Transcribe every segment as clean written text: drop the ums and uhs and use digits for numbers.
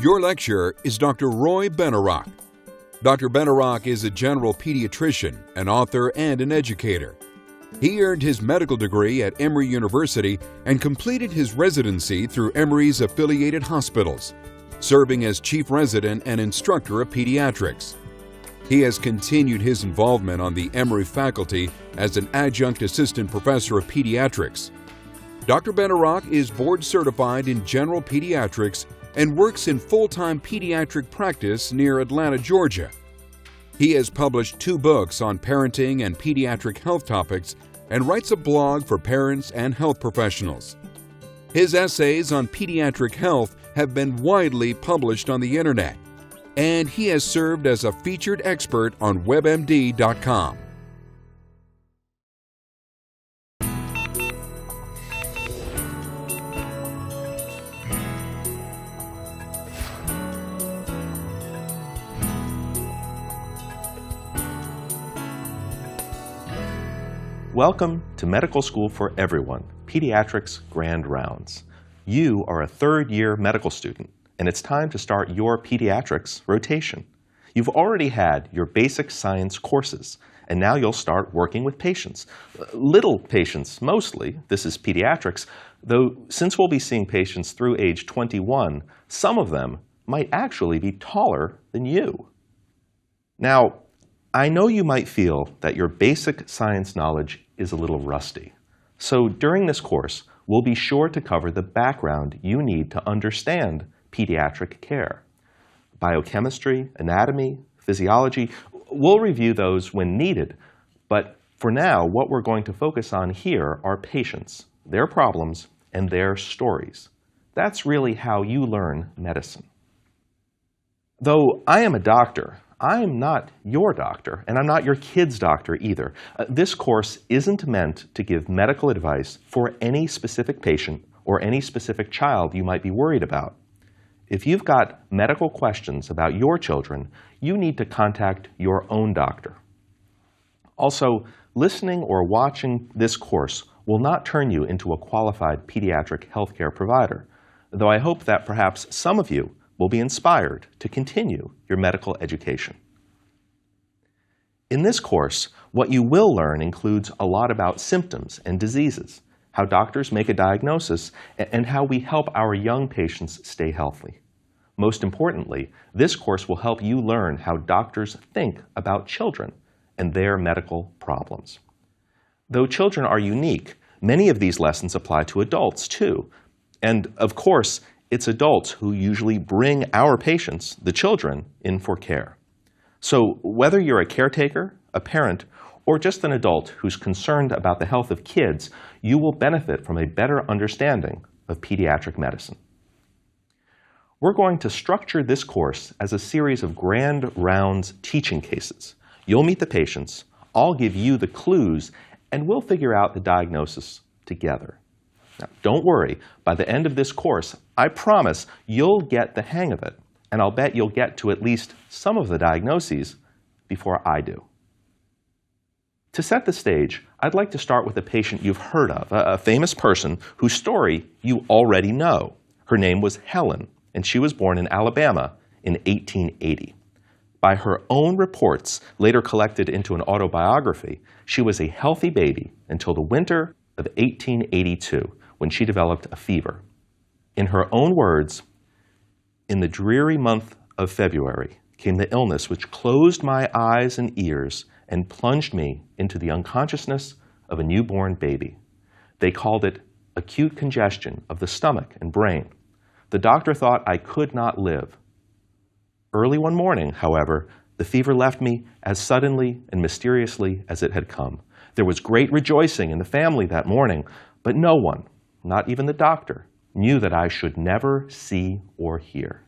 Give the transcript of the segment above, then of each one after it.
Your lecturer is Dr. Roy Benarock. Dr. Benarock is a general pediatrician, an author, and an educator. He earned his medical degree at Emory University and completed his residency through Emory's affiliated hospitals, serving as chief resident and instructor of pediatrics. He has continued his involvement on the Emory faculty as an adjunct assistant professor of pediatrics. Dr. Benarock is board certified in general pediatrics and works in full-time pediatric practice near Atlanta, Georgia. He has published 2 books on parenting and pediatric health topics and writes a blog for parents and health professionals. His essays on pediatric health have been widely published on the internet, and he has served as a featured expert on WebMD.com. Welcome to Medical School for Everyone, Pediatrics Grand Rounds. You are a third-year medical student, and it's time to start your pediatrics rotation. You've already had your basic science courses, and now you'll start working with patients. Little patients, mostly. This is pediatrics, though since we'll be seeing patients through age 21, some of them might actually be taller than you. Now, I know you might feel that your basic science knowledge is a little rusty. So during this course, we'll be sure to cover the background you need to understand pediatric care. Biochemistry, anatomy, physiology, we'll review those when needed. But for now, what we're going to focus on here are patients, their problems, and their stories. That's really how you learn medicine. Though I am a doctor, I am not your doctor, and I'm not your kid's doctor either. This course isn't meant to give medical advice for any specific patient or any specific child you might be worried about. If you've got medical questions about your children, you need to contact your own doctor. Also, listening or watching this course will not turn you into a qualified pediatric healthcare provider, though I hope that perhaps some of you will be inspired to continue your medical education. In this course, what you will learn includes a lot about symptoms and diseases, how doctors make a diagnosis, and how we help our young patients stay healthy. Most importantly, this course will help you learn how doctors think about children and their medical problems. Though children are unique, many of these lessons apply to adults too. And of course, it's adults who usually bring our patients, the children, in for care. So whether you're a caretaker, a parent, or just an adult who's concerned about the health of kids, you will benefit from a better understanding of pediatric medicine. We're going to structure this course as a series of grand rounds teaching cases. You'll meet the patients, I'll give you the clues, and we'll figure out the diagnosis together. Now, don't worry, by the end of this course, I promise you'll get the hang of it, and I'll bet you'll get to at least some of the diagnoses before I do. To set the stage, I'd like to start with a patient you've heard of, a famous person whose story you already know. Her name was Helen, and she was born in Alabama in 1880. By her own reports, later collected into an autobiography, she was a healthy baby until the winter of 1882, when she developed a fever. In her own words, "In the dreary month of February came the illness which closed my eyes and ears and plunged me into the unconsciousness of a newborn baby. They called it acute congestion of the stomach and brain. The doctor thought I could not live. Early one morning, however, the fever left me as suddenly and mysteriously as it had come. There was great rejoicing in the family that morning, but no one, not even the doctor, knew that I should never see or hear."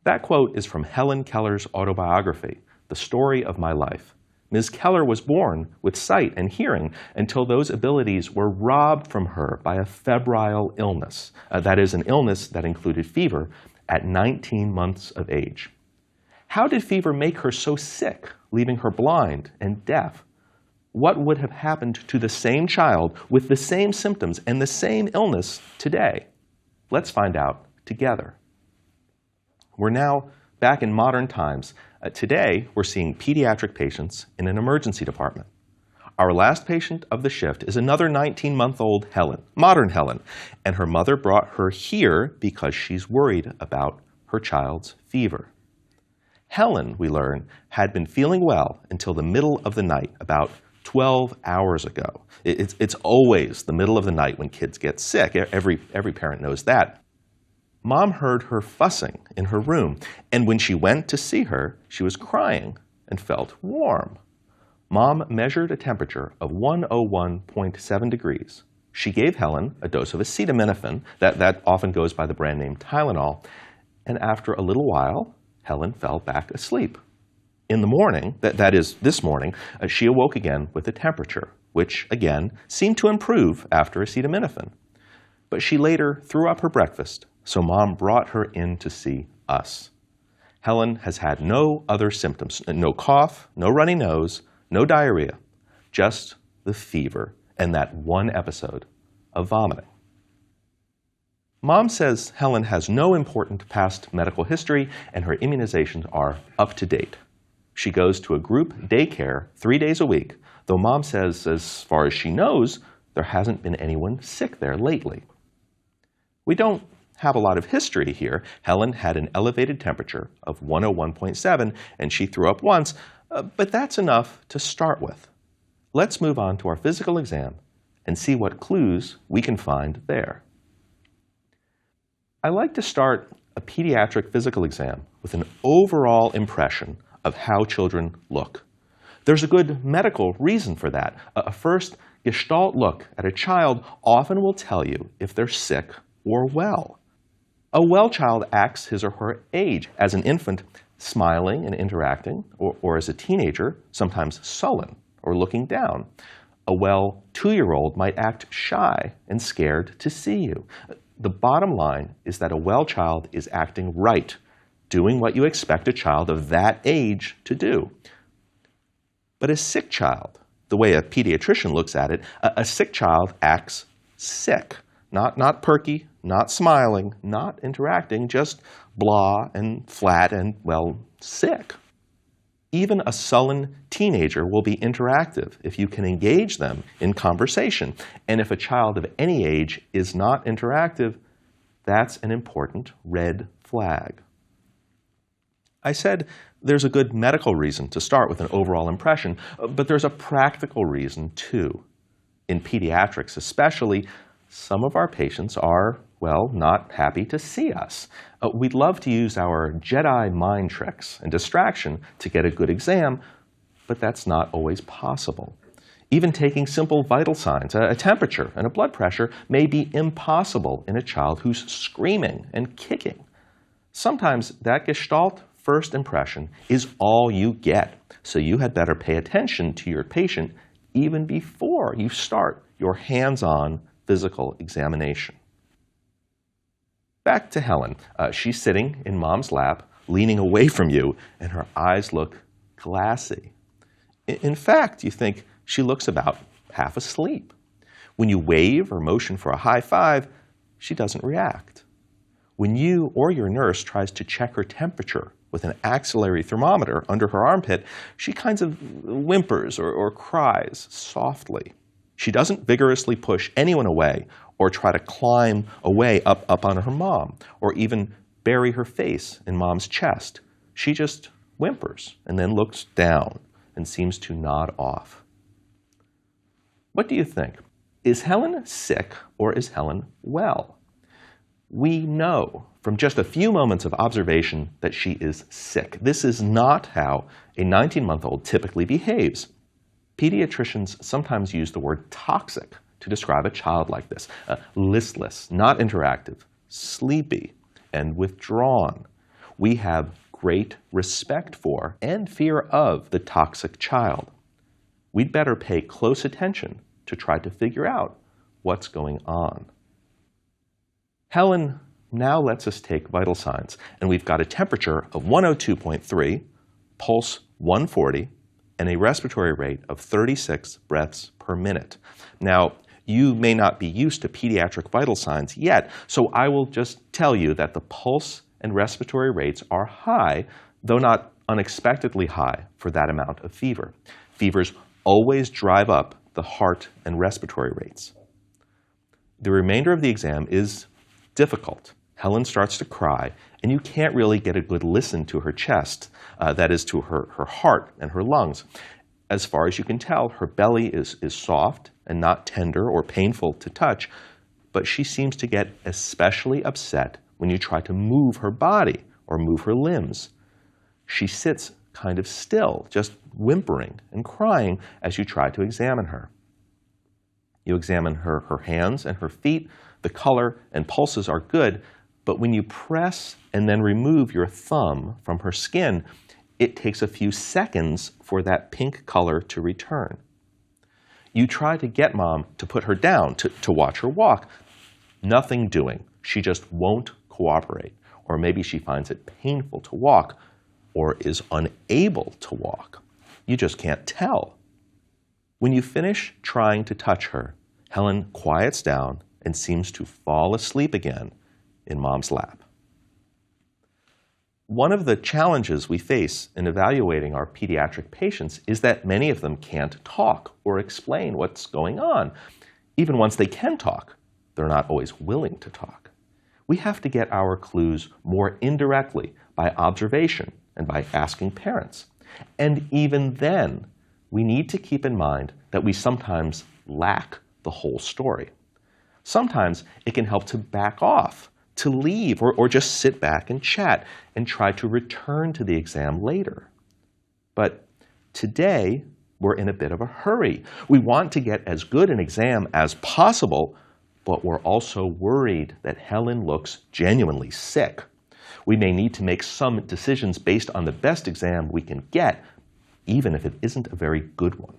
That quote is from Helen Keller's autobiography, The Story of My Life. Ms. Keller was born with sight and hearing until those abilities were robbed from her by a febrile illness, that is, an illness that included fever, at 19 months of age. How did fever make her so sick, leaving her blind and deaf? What would have happened to the same child with the same symptoms and the same illness today? Let's find out together. We're now back in modern times. Today, we're seeing pediatric patients in an emergency department. Our last patient of the shift is another 19-month-old Helen, modern Helen, and her mother brought her here because she's worried about her child's fever. Helen, we learn, had been feeling well until the middle of the night, about 12 hours ago. It's always the middle of the night when kids get sick. Every parent knows that. Mom heard her fussing in her room, and when she went to see her, she was crying and felt warm. Mom measured a temperature of 101.7 degrees. She gave Helen a dose of acetaminophen, that often goes by the brand name Tylenol, and after a little while, Helen fell back asleep. In the morning, that is this morning, she awoke again with a temperature, which again seemed to improve after acetaminophen. But she later threw up her breakfast, so Mom brought her in to see us. Helen has had no other symptoms, no cough, no runny nose, no diarrhea, just the fever and that one episode of vomiting. Mom says Helen has no important past medical history and her immunizations are up to date. She goes to a group daycare 3 days a week, though Mom says, as far as she knows, there hasn't been anyone sick there lately. We don't have a lot of history here. Helen had an elevated temperature of 101.7, and she threw up once, but that's enough to start with. Let's move on to our physical exam and see what clues we can find there. I like to start a pediatric physical exam with an overall impression of how children look. There's a good medical reason for that. A first gestalt look at a child often will tell you if they're sick or well. A well child acts his or her age. As an infant, smiling and interacting, or as a teenager, sometimes sullen or looking down. A well 2-year-old might act shy and scared to see you. The bottom line is that a well child is acting right, doing what you expect a child of that age to do. But a sick child, the way a pediatrician looks at it, a sick child acts sick. Not perky, not smiling, not interacting, just blah and flat and, well, sick. Even a sullen teenager will be interactive if you can engage them in conversation. And if a child of any age is not interactive, that's an important red flag. I said there's a good medical reason to start with an overall impression, but there's a practical reason too. In pediatrics especially, some of our patients are, well, not happy to see us. We'd love to use our Jedi mind tricks and distraction to get a good exam, but that's not always possible. Even taking simple vital signs, a temperature and a blood pressure, may be impossible in a child who's screaming and kicking. Sometimes that gestalt first impression is all you get, so you had better pay attention to your patient even before you start your hands-on physical examination. Back to Helen. She's sitting in Mom's lap, leaning away from you, and her eyes look glassy. In fact, you think she looks about half asleep. When you wave or motion for a high five, she doesn't react. When you or your nurse tries to check her temperature with an axillary thermometer under her armpit, she kind of whimpers or cries softly. She doesn't vigorously push anyone away or try to climb away up on her mom or even bury her face in Mom's chest. She just whimpers and then looks down and seems to nod off. What do you think? Is Helen sick or is Helen well? We know from just a few moments of observation that she is sick. This is not how a 19-month-old typically behaves. Pediatricians sometimes use the word toxic to describe a child like this. Listless, not interactive, sleepy, and withdrawn. We have great respect for and fear of the toxic child. We'd better pay close attention to try to figure out what's going on. Helen now lets us take vital signs, and we've got a temperature of 102.3, pulse 140, and a respiratory rate of 36 breaths per minute. Now, you may not be used to pediatric vital signs yet, so I will just tell you that the pulse and respiratory rates are high, though not unexpectedly high for that amount of fever. Fevers always drive up the heart and respiratory rates. The remainder of the exam is difficult. Helen starts to cry, and you can't really get a good listen to her chest, that is, to her heart and her lungs. As far as you can tell, her belly is soft and not tender or painful to touch, but she seems to get especially upset when you try to move her body or move her limbs. She sits kind of still, just whimpering and crying as you try to examine her. You examine her hands and her feet. The color and pulses are good, but when you press and then remove your thumb from her skin, it takes a few seconds for that pink color to return. You try to get Mom to put her down, to watch her walk. Nothing doing. She just won't cooperate. Or maybe she finds it painful to walk or is unable to walk. You just can't tell. When you finish trying to touch her, Helen quiets down and seems to fall asleep again in Mom's lap. One of the challenges we face in evaluating our pediatric patients is that many of them can't talk or explain what's going on. Even once they can talk, they're not always willing to talk. We have to get our clues more indirectly by observation and by asking parents. And even then, we need to keep in mind that we sometimes lack the whole story. Sometimes it can help to back off, to leave, or just sit back and chat and try to return to the exam later. But today, we're in a bit of a hurry. We want to get as good an exam as possible, but we're also worried that Helen looks genuinely sick. We may need to make some decisions based on the best exam we can get, even if it isn't a very good one.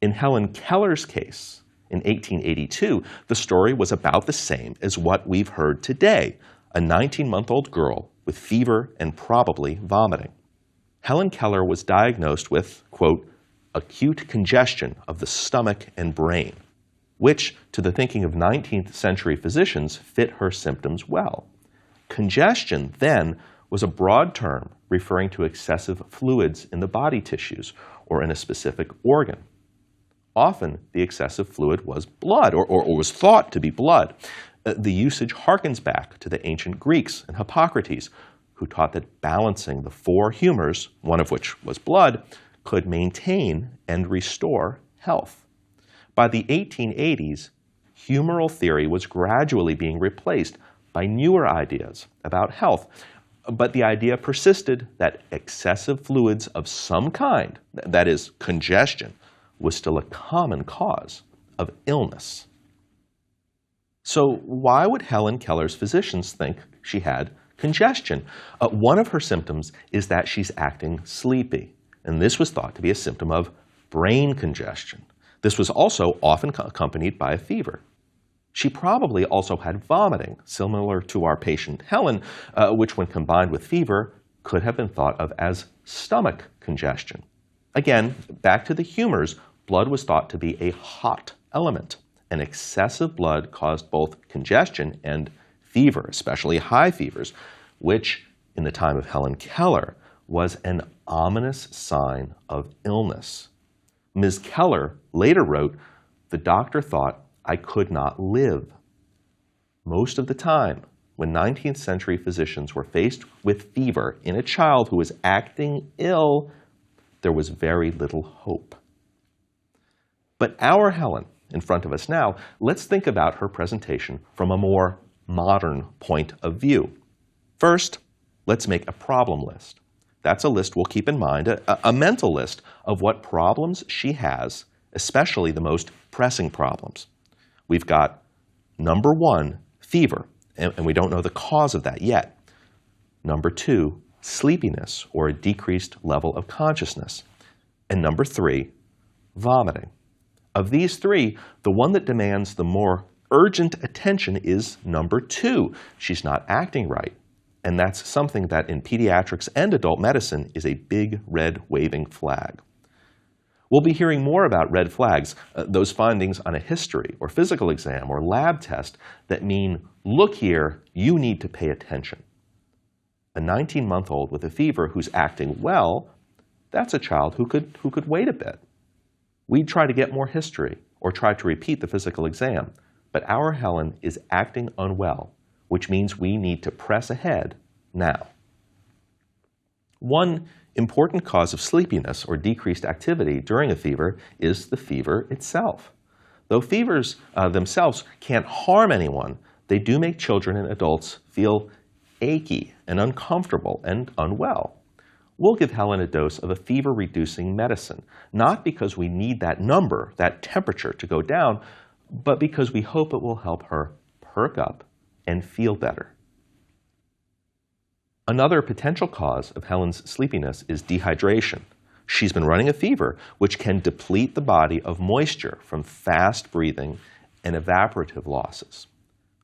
In Helen Keller's case, in 1882, the story was about the same as what we've heard today, a 19-month-old girl with fever and probably vomiting. Helen Keller was diagnosed with, quote, acute congestion of the stomach and brain, which, to the thinking of 19th century physicians, fit her symptoms well. Congestion, then, was a broad term referring to excessive fluids in the body tissues or in a specific organ. Often, the excessive fluid was blood, or was thought to be blood. The usage harkens back to the ancient Greeks and Hippocrates, who taught that balancing the four humors, one of which was blood, could maintain and restore health. By the 1880s, humoral theory was gradually being replaced by newer ideas about health, but the idea persisted that excessive fluids of some kind, that is, congestion, was still a common cause of illness. So why would Helen Keller's physicians think she had congestion? One of her symptoms is that she's acting sleepy, and this was thought to be a symptom of brain congestion. This was also often accompanied by a fever. She probably also had vomiting, similar to our patient Helen, which when combined with fever could have been thought of as stomach congestion. Again, back to the humors, blood was thought to be a hot element, and excessive blood caused both congestion and fever, especially high fevers, which, in the time of Helen Keller, was an ominous sign of illness. Ms. Keller later wrote, "The doctor thought I could not live." Most of the time, when 19th century physicians were faced with fever in a child who was acting ill, there was very little hope. But our Helen, in front of us now, let's think about her presentation from a more modern point of view. First, let's make a problem list. That's a list we'll keep in mind, a mental list of what problems she has, especially the most pressing problems. We've got number 1, fever, and we don't know the cause of that yet. Number 2, sleepiness or a decreased level of consciousness. And number 3, vomiting. Of these 3, the one that demands the more urgent attention is number 2. She's not acting right. And that's something that in pediatrics and adult medicine is a big red waving flag. We'll be hearing more about red flags, those findings on a history or physical exam or lab test that mean, look here, you need to pay attention. A 19-month-old with a fever who's acting well, that's a child who could wait a bit. We'd try to get more history or try to repeat the physical exam, but our Helen is acting unwell, which means we need to press ahead now. One important cause of sleepiness or decreased activity during a fever is the fever itself. Though fevers themselves can't harm anyone, they do make children and adults feel achy and uncomfortable and unwell. We'll give Helen a dose of a fever-reducing medicine, not because we need that number, that temperature to go down, but because we hope it will help her perk up and feel better. Another potential cause of Helen's sleepiness is dehydration. She's been running a fever, which can deplete the body of moisture from fast breathing and evaporative losses.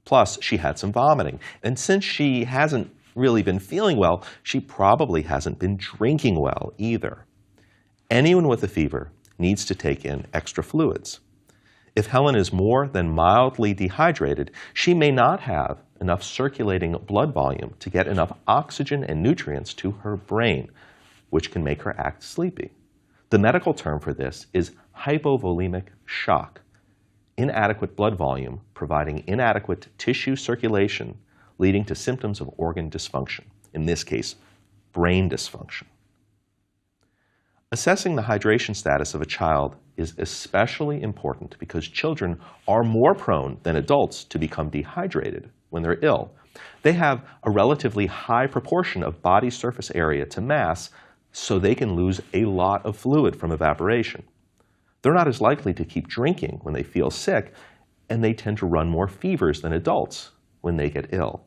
Plus, she had some vomiting. And since she hasn't really been feeling well, she probably hasn't been drinking well either. Anyone with a fever needs to take in extra fluids. If Helen is more than mildly dehydrated, she may not have enough circulating blood volume to get enough oxygen and nutrients to her brain, which can make her act sleepy. The medical term for this is hypovolemic shock. Inadequate blood volume providing inadequate tissue circulation, leading to symptoms of organ dysfunction, in this case, brain dysfunction. Assessing the hydration status of a child is especially important because children are more prone than adults to become dehydrated when they're ill. They have a relatively high proportion of body surface area to mass, so they can lose a lot of fluid from evaporation. They're not as likely to keep drinking when they feel sick, and they tend to run more fevers than adults when they get ill.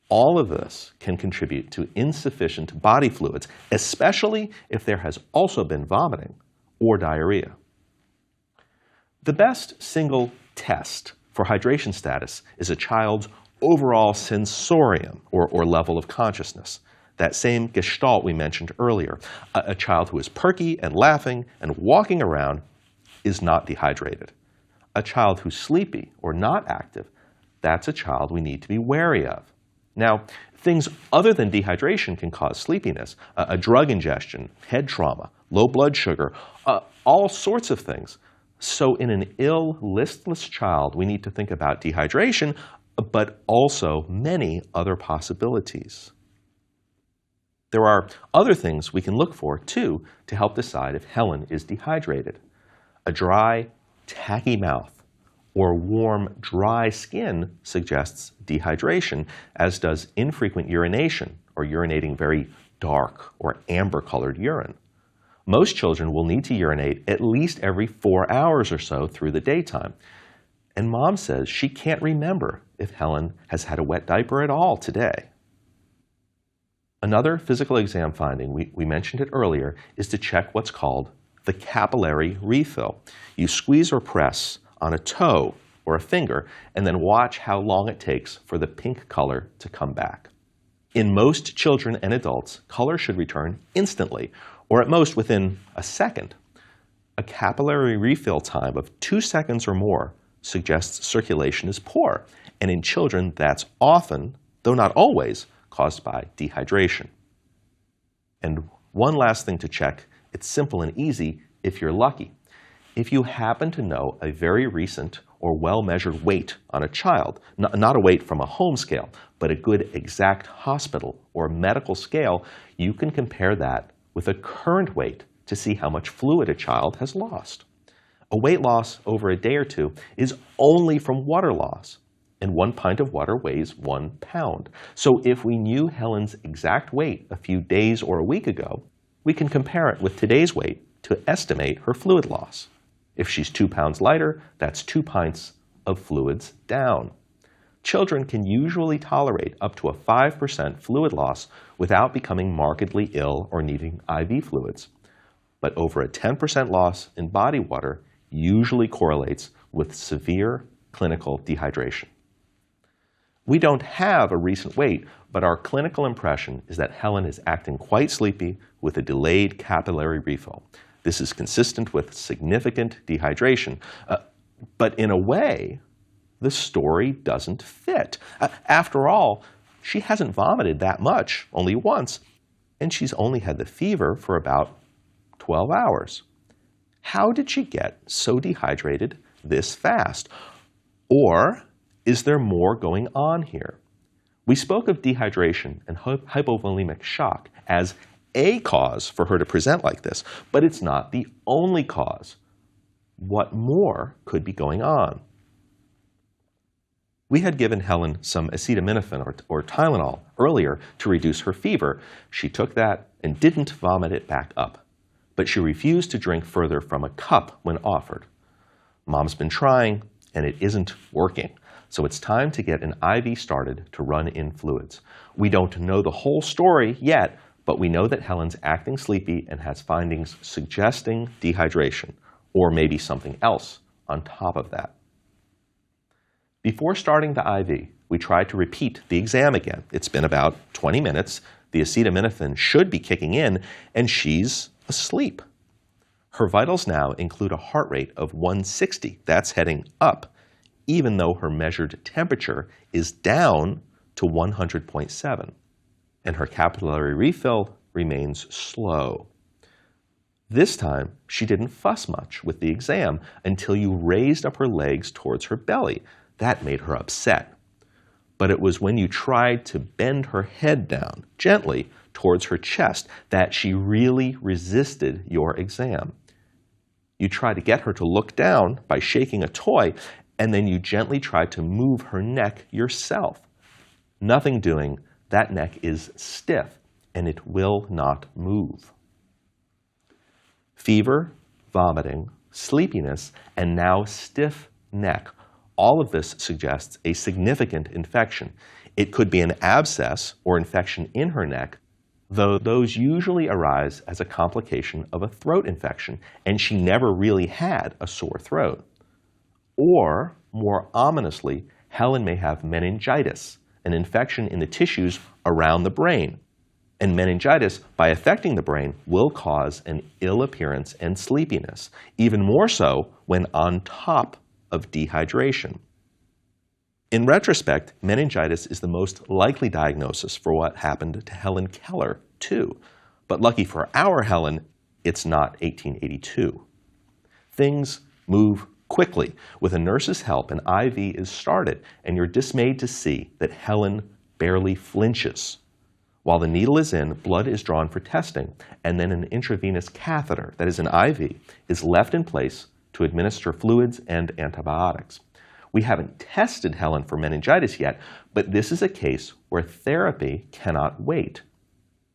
All of this can contribute to insufficient body fluids, especially if there has also been vomiting or diarrhea. The best single test for hydration status is a child's overall sensorium or level of consciousness. That same gestalt we mentioned earlier. A child who is perky and laughing and walking around is not dehydrated. A child who's sleepy or not active, that's a child we need to be wary of. Now, things other than dehydration can cause sleepiness, a drug ingestion, head trauma, low blood sugar, all sorts of things. So in an ill, listless child, we need to think about dehydration, but also many other possibilities. There are other things we can look for, too, to help decide if Helen is dehydrated. A dry, tacky mouth or warm, dry skin suggests dehydration, as does infrequent urination or urinating very dark or amber-colored urine. Most children will need to urinate at least every 4 hours or so through the daytime. And Mom says she can't remember if Helen has had a wet diaper at all today. Another physical exam finding, we mentioned it earlier, is to check what's called the capillary refill. You squeeze or press on a toe or a finger and then watch how long it takes for the pink color to come back. In most children and adults, color should return instantly, or at most within a second. A capillary refill time of 2 seconds or more suggests circulation is poor, and in children that's often, though not always, caused by dehydration. And one last thing to check, it's simple and easy if you're lucky. If you happen to know a very recent or well-measured weight on a child, not a weight from a home scale, but a good exact hospital or medical scale, you can compare that with a current weight to see how much fluid a child has lost. A weight loss over a day or two is only from water loss, and 1 pint of water weighs 1 pound. So if we knew Helen's exact weight a few days or a week ago, we can compare it with today's weight to estimate her fluid loss. If she's 2 pounds lighter, that's 2 pints of fluids down. Children can usually tolerate up to a 5% fluid loss without becoming markedly ill or needing IV fluids. But over a 10% loss in body water usually correlates with severe clinical dehydration. We don't have a recent weight, but our clinical impression is that Helen is acting quite sleepy with a delayed capillary refill. This is consistent with significant dehydration. But in a way, the story doesn't fit. After all, she hasn't vomited that much, only once, and she's only had the fever for about 12 hours. How did she get so dehydrated this fast? Or is there more going on here? We spoke of dehydration and hypovolemic shock as a cause for her to present like this, but it's not the only cause. What more could be going on? We had given Helen some acetaminophen or Tylenol earlier to reduce her fever. She took that and didn't vomit it back up, but she refused to drink further from a cup when offered. Mom's been trying, and it isn't working. So it's time to get an IV started to run in fluids. We don't know the whole story yet, but we know that Helen's acting sleepy and has findings suggesting dehydration, or maybe something else on top of that. Before starting the IV, we tried to repeat the exam again. It's been about 20 minutes. The acetaminophen should be kicking in, and she's asleep. Her vitals now include a heart rate of 160. That's heading up, even though her measured temperature is down to 100.7. And her capillary refill remains slow. This time, she didn't fuss much with the exam until you raised up her legs towards her belly. That made her upset. But it was when you tried to bend her head down gently towards her chest that she really resisted your exam. You tried to get her to look down by shaking a toy, and then you gently tried to move her neck yourself. Nothing doing. That neck is stiff, and it will not move. Fever, vomiting, sleepiness, and now stiff neck. All of this suggests a significant infection. It could be an abscess or infection in her neck, though those usually arise as a complication of a throat infection, and she never really had a sore throat. Or, more ominously, Helen may have meningitis, an infection in the tissues around the brain. And meningitis, by affecting the brain, will cause an ill appearance and sleepiness, even more so when on top of dehydration. In retrospect, meningitis is the most likely diagnosis for what happened to Helen Keller, too. But lucky for our Helen, it's not 1882. Things move quickly. With a nurse's help, an IV is started, and you're dismayed to see that Helen barely flinches. While the needle is in, blood is drawn for testing, and then an intravenous catheter, that is an IV, is left in place to administer fluids and antibiotics. We haven't tested Helen for meningitis yet, but this is a case where therapy cannot wait.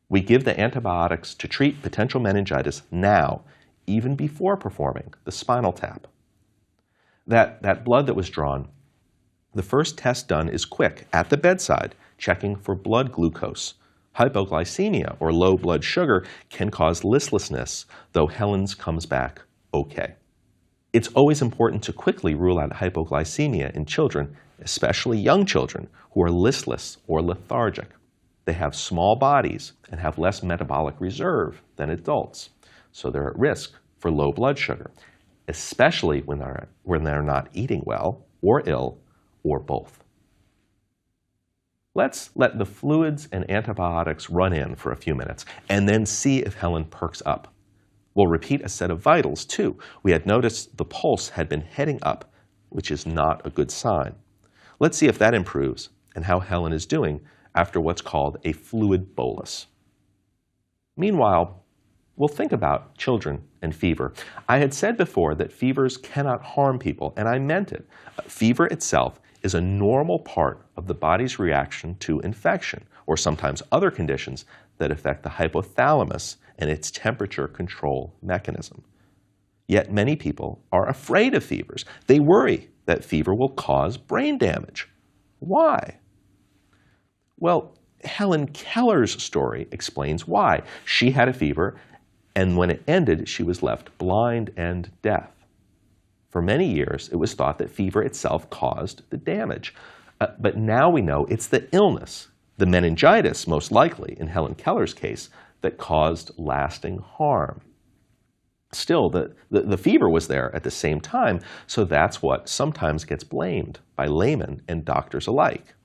We give the antibiotics to treat potential meningitis now, even before performing the spinal tap. That blood that was drawn, the first test done is quick, at the bedside, checking for blood glucose. Hypoglycemia, or low blood sugar, can cause listlessness, though Helen's comes back okay. It's always important to quickly rule out hypoglycemia in children, especially young children, who are listless or lethargic. They have small bodies and have less metabolic reserve than adults, so they're at risk for low blood sugar, especially when they're not eating well, or ill, or both. Let's let the fluids and antibiotics run in for a few minutes, and then see if Helen perks up. We'll repeat a set of vitals, too. We had noticed the pulse had been heading up, which is not a good sign. Let's see if that improves and how Helen is doing after what's called a fluid bolus. Meanwhile, we'll think about children and fever. I had said before that fevers cannot harm people, and I meant it. Fever itself is a normal part of the body's reaction to infection, or sometimes other conditions that affect the hypothalamus and its temperature control mechanism. Yet many people are afraid of fevers. They worry that fever will cause brain damage. Why? Well, Helen Keller's story explains why. She had a fever, and when it ended, she was left blind and deaf. For many years, it was thought that fever itself caused the damage. But now we know it's the illness, the meningitis most likely in Helen Keller's case, that caused lasting harm. Still, the fever was there at the same time, so that's what sometimes gets blamed by laymen and doctors alike.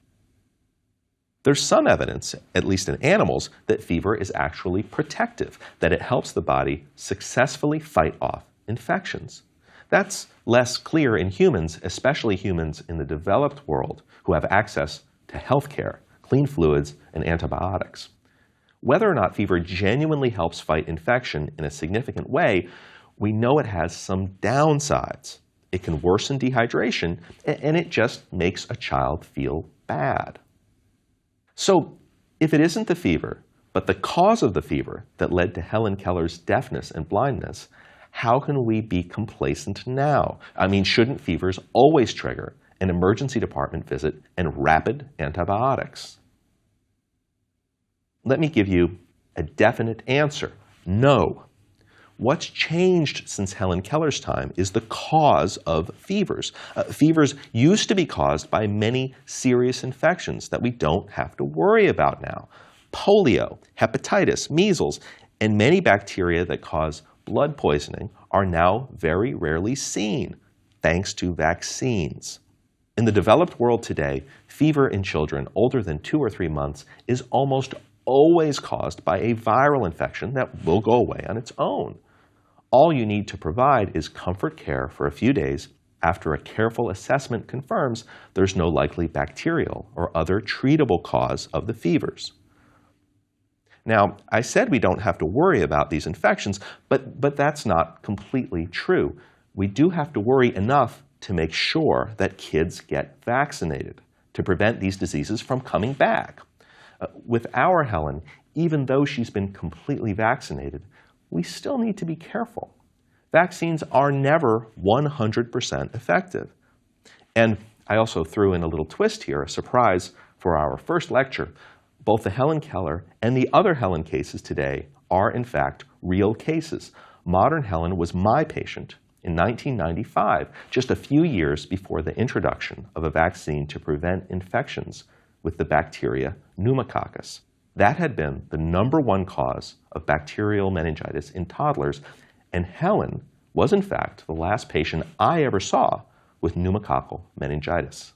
There's some evidence, at least in animals, that fever is actually protective, that it helps the body successfully fight off infections. That's less clear in humans, especially humans in the developed world who have access to health care, clean fluids, and antibiotics. Whether or not fever genuinely helps fight infection in a significant way, we know it has some downsides. It can worsen dehydration, and it just makes a child feel bad. So, if it isn't the fever, but the cause of the fever that led to Helen Keller's deafness and blindness, how can we be complacent now? I mean, shouldn't fevers always trigger an emergency department visit and rapid antibiotics? Let me give you a definite answer. No. What's changed since Helen Keller's time is the cause of fevers. Fevers used to be caused by many serious infections that we don't have to worry about now. Polio, hepatitis, measles, and many bacteria that cause blood poisoning are now very rarely seen, thanks to vaccines. In the developed world today, fever in children older than 2 or 3 months is almost always caused by a viral infection that will go away on its own. All you need to provide is comfort care for a few days after a careful assessment confirms there's no likely bacterial or other treatable cause of the fevers. Now, I said we don't have to worry about these infections, but that's not completely true. We do have to worry enough to make sure that kids get vaccinated to prevent these diseases from coming back. With our Helen, even though she's been completely vaccinated, we still need to be careful. Vaccines are never 100% effective. And I also threw in a little twist here, a surprise for our first lecture. Both the Helen Keller and the other Helen cases today are, in fact, real cases. Modern Helen was my patient in 1995, just a few years before the introduction of a vaccine to prevent infections with the bacteria pneumococcus. That had been the #1 cause of bacterial meningitis in toddlers, and Helen was in fact the last patient I ever saw with pneumococcal meningitis.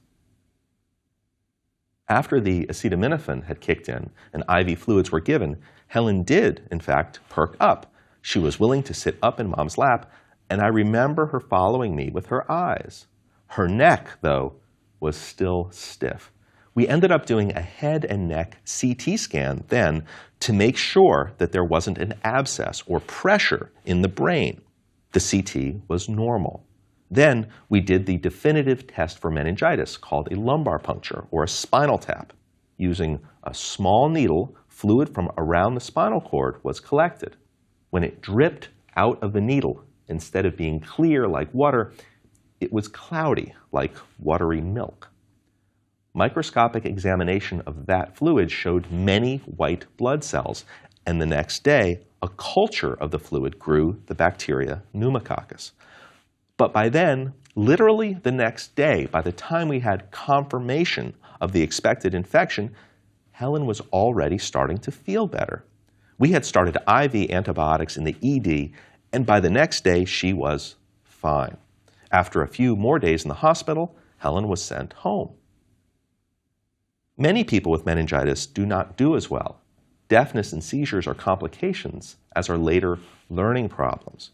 After the acetaminophen had kicked in and IV fluids were given, Helen did, in fact, perk up. She was willing to sit up in Mom's lap, and I remember her following me with her eyes. Her neck, though, was still stiff. We ended up doing a head and neck CT scan then to make sure that there wasn't an abscess or pressure in the brain. The CT was normal. Then we did the definitive test for meningitis called a lumbar puncture or a spinal tap. Using a small needle, fluid from around the spinal cord was collected. When it dripped out of the needle, instead of being clear like water, it was cloudy like watery milk. Microscopic examination of that fluid showed many white blood cells, and the next day, a culture of the fluid grew the bacteria pneumococcus. But by then, literally the next day, by the time we had confirmation of the expected infection, Helen was already starting to feel better. We had started IV antibiotics in the ED, and by the next day, she was fine. After a few more days in the hospital, Helen was sent home. Many people with meningitis do not do as well. Deafness and seizures are complications, as are later learning problems.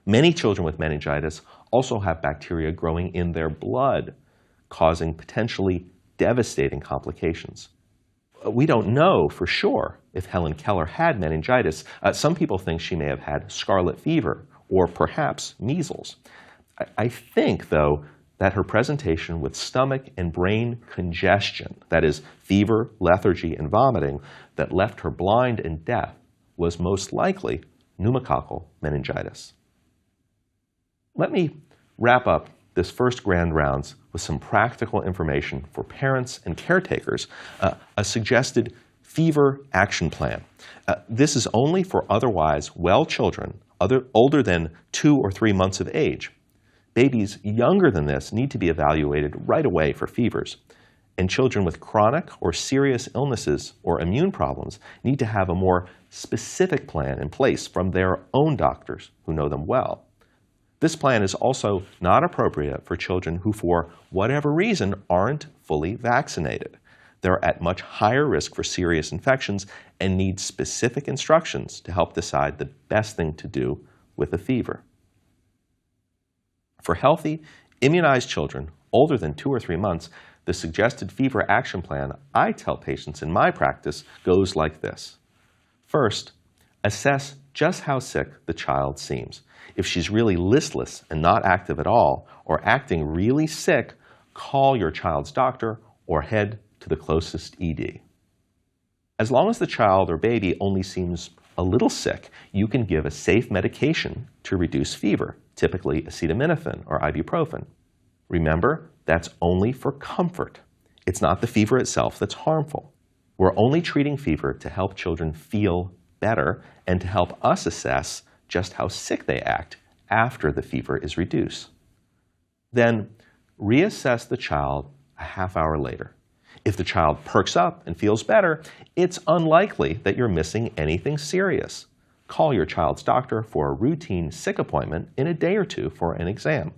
Many children with meningitis also have bacteria growing in their blood, causing potentially devastating complications. We don't know for sure if Helen Keller had meningitis. Some people think she may have had scarlet fever or perhaps measles. I think, though, that her presentation with stomach and brain congestion, that is, fever, lethargy, and vomiting, that left her blind and deaf was most likely pneumococcal meningitis. Let me wrap up this first grand rounds with some practical information for parents and caretakers, a suggested fever action plan. This is only for otherwise well children older than 2 or 3 months of age. Babies younger than this need to be evaluated right away for fevers. And children with chronic or serious illnesses or immune problems need to have a more specific plan in place from their own doctors who know them well. This plan is also not appropriate for children who, for whatever reason, aren't fully vaccinated. They're at much higher risk for serious infections and need specific instructions to help decide the best thing to do with a fever. For healthy, immunized children older than 2 or 3 months, the suggested fever action plan I tell patients in my practice goes like this. First, assess just how sick the child seems. If she's really listless and not active at all, or acting really sick, call your child's doctor or head to the closest ED. As long as the child or baby only seems a little sick, you can give a safe medication to reduce fever, typically acetaminophen or ibuprofen. Remember, that's only for comfort. It's not the fever itself that's harmful. We're only treating fever to help children feel better and to help us assess just how sick they act after the fever is reduced. Then reassess the child a half hour later. If the child perks up and feels better, it's unlikely that you're missing anything serious. Call your child's doctor for a routine sick appointment in a day or 2 for an exam.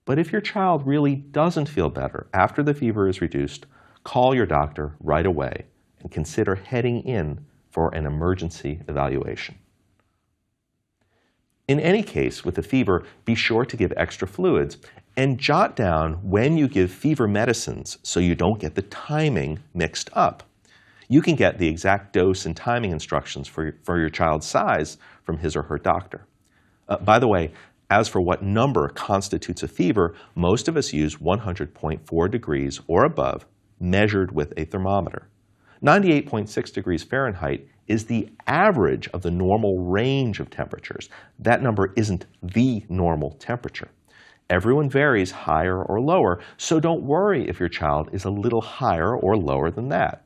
But if your child really doesn't feel better after the fever is reduced, call your doctor right away and consider heading in for an emergency evaluation. In any case, with a fever, be sure to give extra fluids and jot down when you give fever medicines so you don't get the timing mixed up. You can get the exact dose and timing instructions for your child's size from his or her doctor. By the way, as for what number constitutes a fever, most of us use 100.4 degrees or above, measured with a thermometer. 98.6 degrees Fahrenheit is the average of the normal range of temperatures. That number isn't the normal temperature. Everyone varies higher or lower, so don't worry if your child is a little higher or lower than that.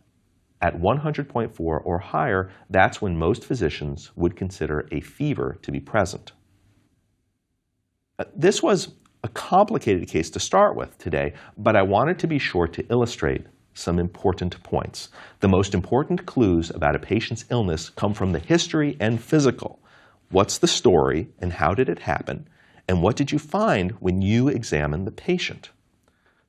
At 100.4 or higher, that's when most physicians would consider a fever to be present. This was a complicated case to start with today, but I wanted to be sure to illustrate some important points. The most important clues about a patient's illness come from the history and physical. What's the story and how did it happen? And what did you find when you examined the patient?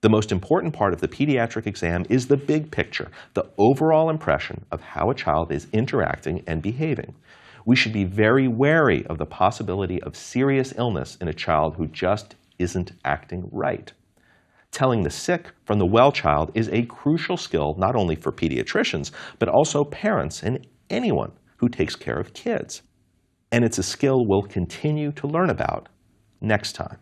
The most important part of the pediatric exam is the big picture, the overall impression of how a child is interacting and behaving. We should be very wary of the possibility of serious illness in a child who just isn't acting right. Telling the sick from the well child is a crucial skill not only for pediatricians, but also parents and anyone who takes care of kids. And it's a skill we'll continue to learn about next time.